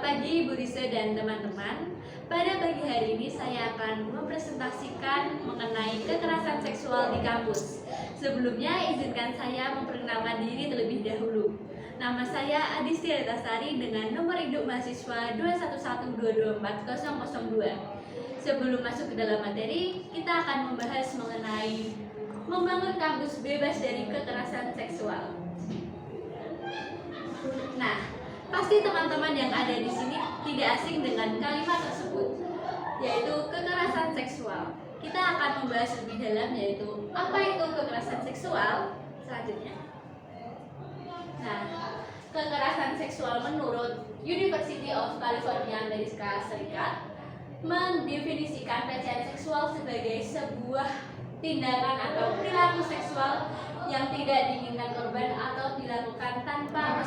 pagi Bu Risa dan teman-teman. Pada pagi hari ini saya akan mempresentasikan mengenai kekerasan seksual di kampus. Sebelumnya izinkan saya memperkenalkan diri terlebih dahulu. Nama saya Adistia Tasari dengan nomor induk mahasiswa 211224002. Sebelum masuk ke dalam materi, kita akan membahas mengenai membangun kampus bebas dari kekerasan seksual. Nah, pasti teman-teman yang ada di sini tidak asing dengan kalimat tersebut, yaitu kekerasan seksual. Kita akan membahas lebih dalam, yaitu apa itu kekerasan seksual selanjutnya. Nah, kekerasan seksual menurut University of California Amerika Serikat mendefinisikan pelecehan seksual sebagai sebuah tindakan atau perilaku seksual yang tidak diinginkan korban atau dilakukan tanpa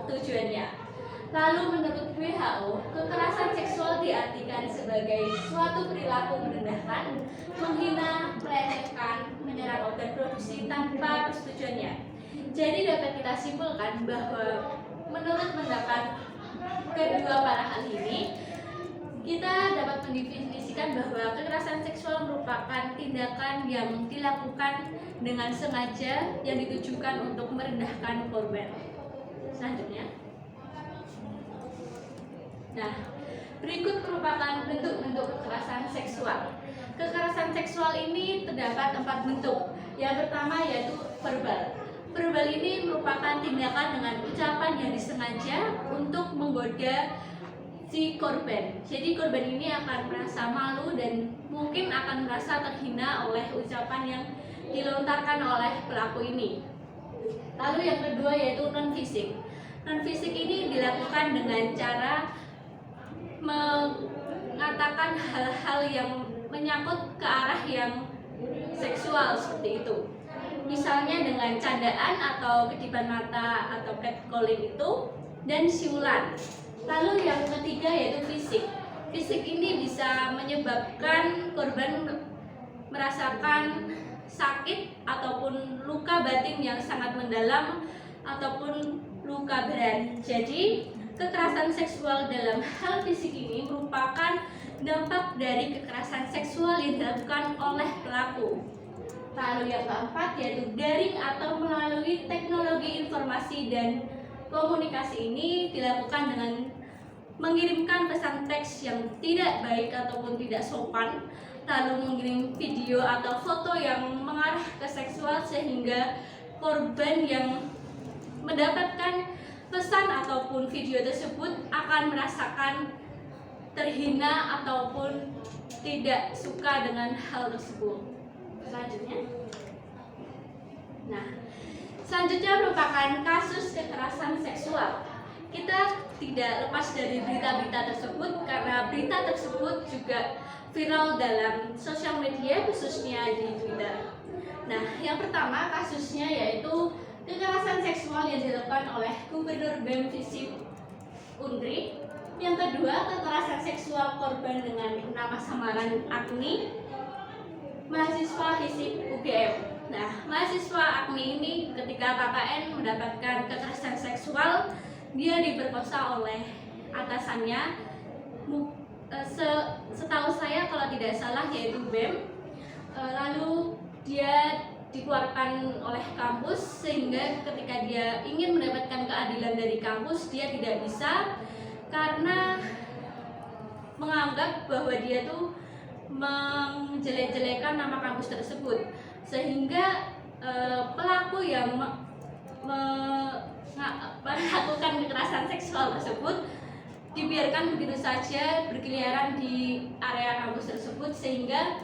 tujuannya. Lalu menurut WHO, kekerasan seksual diartikan sebagai suatu perilaku merendahkan, menghina, melecehkan, menyerang organ reproduksi tanpa persetujuannya. Jadi dapat kita simpulkan bahwa menurut pendapat kedua para ahli ini, kita dapat mendefinisikan bahwa kekerasan seksual merupakan tindakan yang dilakukan dengan sengaja yang ditujukan untuk merendahkan korban. Selanjutnya. Nah, berikut merupakan bentuk-bentuk kekerasan seksual. Kekerasan seksual ini terdapat 4 bentuk. Yang pertama yaitu verbal. Verbal ini merupakan tindakan dengan ucapan yang disengaja untuk menggoda si korban. Jadi korban ini akan merasa malu dan mungkin akan merasa terhina oleh ucapan yang dilontarkan oleh pelaku ini. Lalu yang kedua yaitu non-fisik. Non-fisik ini dilakukan dengan cara mengatakan hal-hal yang menyangkut ke arah yang seksual seperti itu. Misalnya dengan candaan atau kedipan mata atau catcalling itu dan siulan. Lalu yang ketiga yaitu fisik. Fisik ini bisa menyebabkan korban merasakan sakit ataupun luka batin yang sangat mendalam ataupun luka berat. Jadi kekerasan seksual dalam hal fisik ini merupakan dampak dari kekerasan seksual yang dilakukan oleh pelaku. Lalu yang keempat yaitu daring atau melalui teknologi informasi dan komunikasi ini dilakukan dengan mengirimkan pesan teks yang tidak baik ataupun tidak sopan, lalu mengirim video atau foto yang mengarah ke seksual sehingga korban yang mendapatkan pesan ataupun video tersebut akan merasakan terhina ataupun tidak suka dengan hal tersebut. Selanjutnya. Nah, selanjutnya merupakan kasus kekerasan seksual. Kita tidak lepas dari berita-berita tersebut karena berita tersebut juga viral dalam sosial media khususnya di Twitter. Nah, yang pertama kasusnya yaitu kekerasan seksual yang dilakukan oleh Gubernur BEM Visip Undri. Yang kedua, kekerasan seksual korban dengan nama samaran Agni, mahasiswa Hisip UGM. Nah, mahasiswa Agni ini ketika KKN mendapatkan kekerasan seksual, dia diperkosa oleh atasannya. Setahu saya kalau tidak salah yaitu BEM. Lalu dia dikeluarkan oleh kampus sehingga ketika dia ingin mendapatkan keadilan dari kampus dia tidak bisa karena menganggap bahwa dia tuh menjelek-jelekan nama kampus tersebut, sehingga pelaku yang melakukan kekerasan seksual tersebut dibiarkan begitu saja berkeliaran di area kampus tersebut sehingga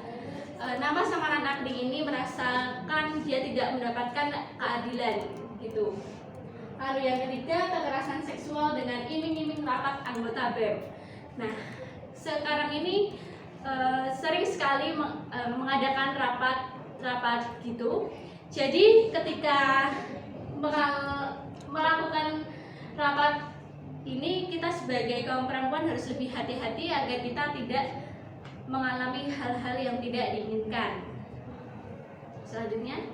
nama samaran Agni ini merasakan dia tidak mendapatkan keadilan gitu. Lalu yang ketiga, kekerasan seksual dengan iming-iming rapat anggota BEM. Nah, sekarang ini sering sekali mengadakan rapat gitu. Jadi ketika melakukan rapat ini, kita sebagai kaum perempuan harus lebih hati-hati agar kita tidak mengalami hal-hal yang tidak diinginkan. Selanjutnya.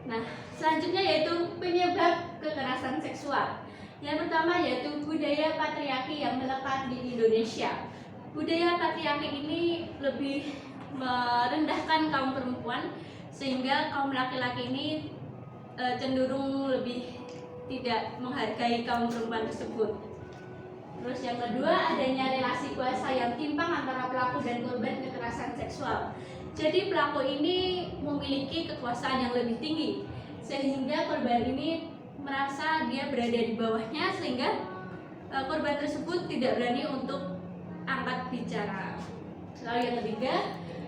Nah, selanjutnya yaitu penyebab kekerasan seksual. Yang pertama yaitu budaya patriarki yang melekat di Indonesia. Budaya patriarki ini lebih merendahkan kaum perempuan sehingga kaum laki-laki ini cenderung lebih tidak menghargai kaum perempuan tersebut. Terus yang kedua, adanya relasi kuasa yang timpang antara pelaku dan korban kekerasan seksual. Jadi pelaku ini memiliki kekuasaan yang lebih tinggi sehingga korban ini merasa dia berada di bawahnya, sehingga korban tersebut tidak berani untuk angkat bicara. Lalu yang ketiga,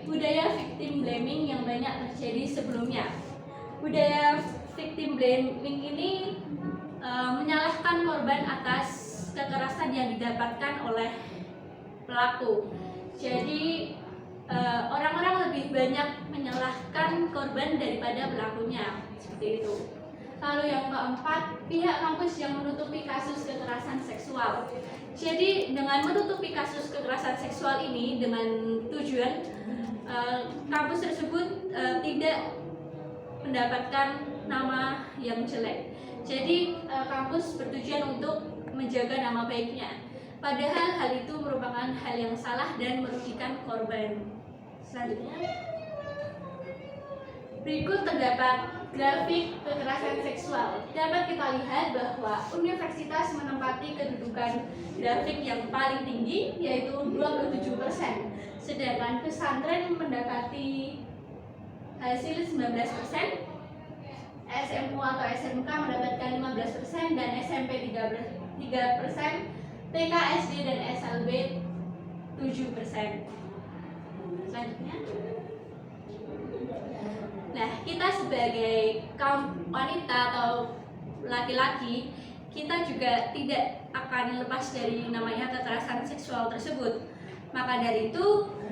budaya victim blaming yang banyak terjadi sebelumnya. Budaya victim blaming ini menyalahkan korban atas kekerasan yang didapatkan oleh pelaku. Jadi orang-orang lebih banyak menyalahkan korban daripada pelakunya, seperti itu. Lalu yang keempat, pihak kampus yang menutupi kasus kekerasan seksual. Jadi dengan menutupi kasus kekerasan seksual ini dengan tujuan kampus tersebut tidak mendapatkan nama yang jelek. Jadi kampus bertujuan untuk menjaga nama baiknya. Padahal hal itu merupakan hal yang salah dan merugikan korban. Selanjutnya, berikut terdapat grafik kekerasan seksual. Dapat kita lihat bahwa universitas menempati kedudukan grafik yang paling tinggi, yaitu 27%, sedangkan pesantren mendekati hasil 19%, SMU atau SMK mendapatkan 15% dan SMP 3%, TK, SD dan SLB 7%. Selanjutnya, nah, kita sebagai kaum wanita atau laki-laki, kita juga tidak akan lepas dari namanya kekerasan seksual tersebut. Maka dari itu,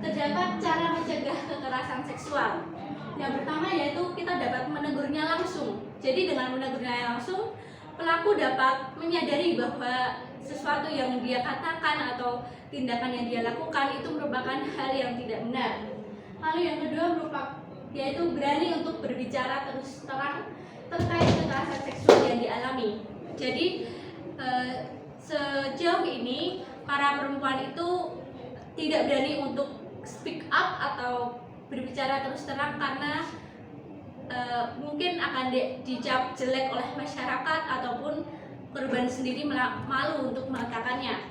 terdapat cara mencegah kekerasan seksual. Yang pertama yaitu kita dapat menegurnya langsung. Jadi dengan menegurnya langsung, pelaku dapat menyadari bahwa sesuatu yang dia katakan atau tindakan yang dia lakukan itu merupakan hal yang tidak benar. Lalu yang kedua yaitu berani untuk berbicara terus terang terkait kekerasan seksual yang dialami. Jadi sejauh ini para perempuan itu tidak berani untuk speak up atau berbicara terus terang karena mungkin akan dicap jelek oleh masyarakat ataupun korban sendiri malu untuk mengatakannya.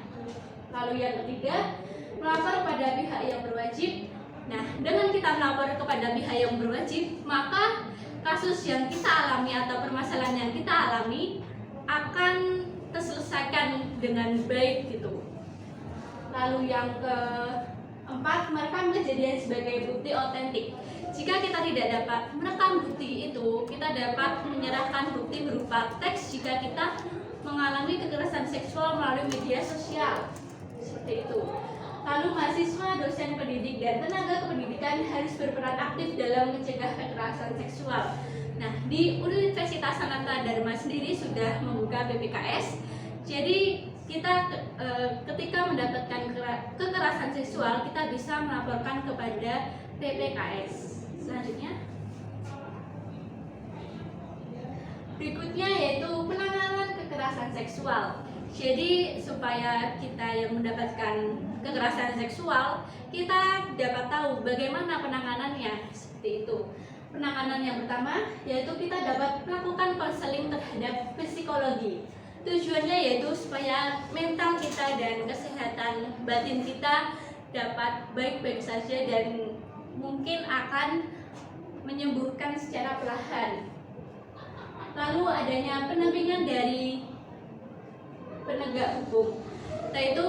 Lalu yang ketiga, melapor pada pihak yang berwajib. Nah, dengan kita melapor kepada pihak yang berwajib, maka kasus yang kita alami atau permasalahan yang kita alami akan terselesaikan dengan baik gitu. Lalu yang keempat, merekam kejadian sebagai bukti otentik. Jika kita tidak dapat merekam bukti itu, kita dapat menyerahkan bukti berupa teks jika kita mengalami kekerasan seksual melalui media sosial. Seperti itu. Lalu mahasiswa, dosen pendidik, dan tenaga kependidikan harus berperan aktif dalam mencegah kekerasan seksual. Nah, di Universitas Sanata Dharma sendiri sudah membuka PPKS. Jadi kita ketika mendapatkan kekerasan seksual, kita bisa melaporkan kepada PPKS. Selanjutnya, berikutnya yaitu penanganan kekerasan seksual. Jadi supaya kita yang mendapatkan kekerasan seksual, kita dapat tahu bagaimana penanganannya. Seperti itu. Penanganan yang pertama yaitu kita dapat melakukan konseling terhadap psikologi. Tujuannya yaitu supaya mental kita dan kesehatan batin kita dapat baik-baik saja dan mungkin akan menyembuhkan secara perlahan. Lalu adanya pendampingan dari penegak hukum, yaitu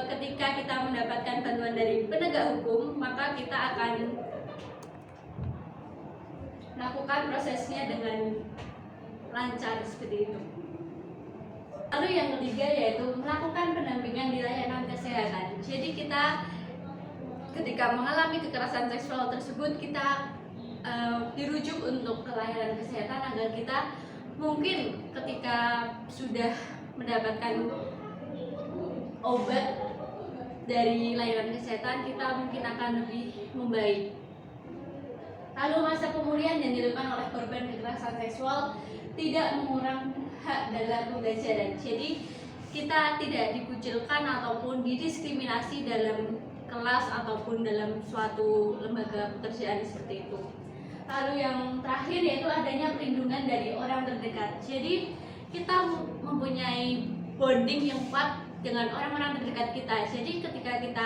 ketika kita mendapatkan bantuan dari penegak hukum, maka kita akan melakukan prosesnya dengan lancar seperti itu. Lalu yang ketiga yaitu melakukan pendampingan di layanan kesehatan. Jadi kita ketika mengalami kekerasan seksual tersebut, kita dirujuk untuk ke layanan kesehatan agar kita mungkin ketika sudah mendapatkan obat dari layanan kesehatan, kita mungkin akan lebih membaik. Lalu masa pemulihan yang dilakukan oleh korban kekerasan seksual tidak hak dalam pembelajaran. Jadi kita tidak dikucilkan ataupun didiskriminasi dalam kelas ataupun dalam suatu lembaga pekerjaan seperti itu. Lalu yang terakhir yaitu adanya perlindungan dari orang terdekat. Jadi kita mempunyai bonding yang kuat dengan orang-orang terdekat kita. Jadi ketika kita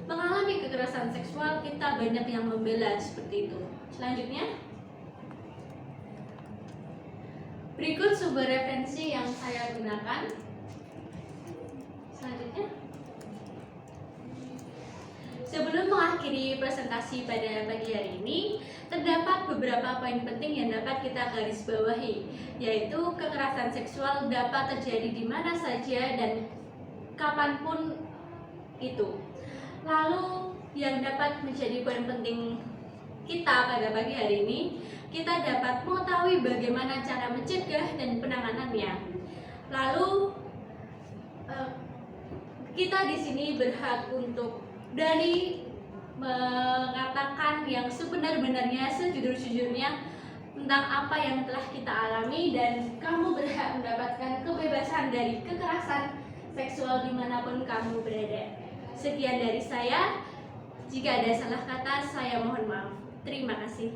mengalami kekerasan seksual, kita banyak yang membela seperti itu. Selanjutnya, berikut sumber referensi yang saya gunakan. Selanjutnya, sebelum mengakhiri presentasi pada pagi hari ini, terdapat beberapa poin penting yang dapat kita garis bawahi, yaitu kekerasan seksual dapat terjadi di mana saja dan kapanpun itu. Lalu yang dapat menjadi poin penting kita pada pagi hari ini, kita dapat mengetahui bagaimana cara mencegah dan penanganannya. Lalu kita di sini berhak untuk dari mengatakan yang sebenar-benarnya, sejujur-jujurnya tentang apa yang telah kita alami, dan kamu berhak mendapatkan kebebasan dari kekerasan seksual dimanapun kamu berada. Sekian dari saya. Jika ada salah kata, saya mohon maaf. Terima kasih.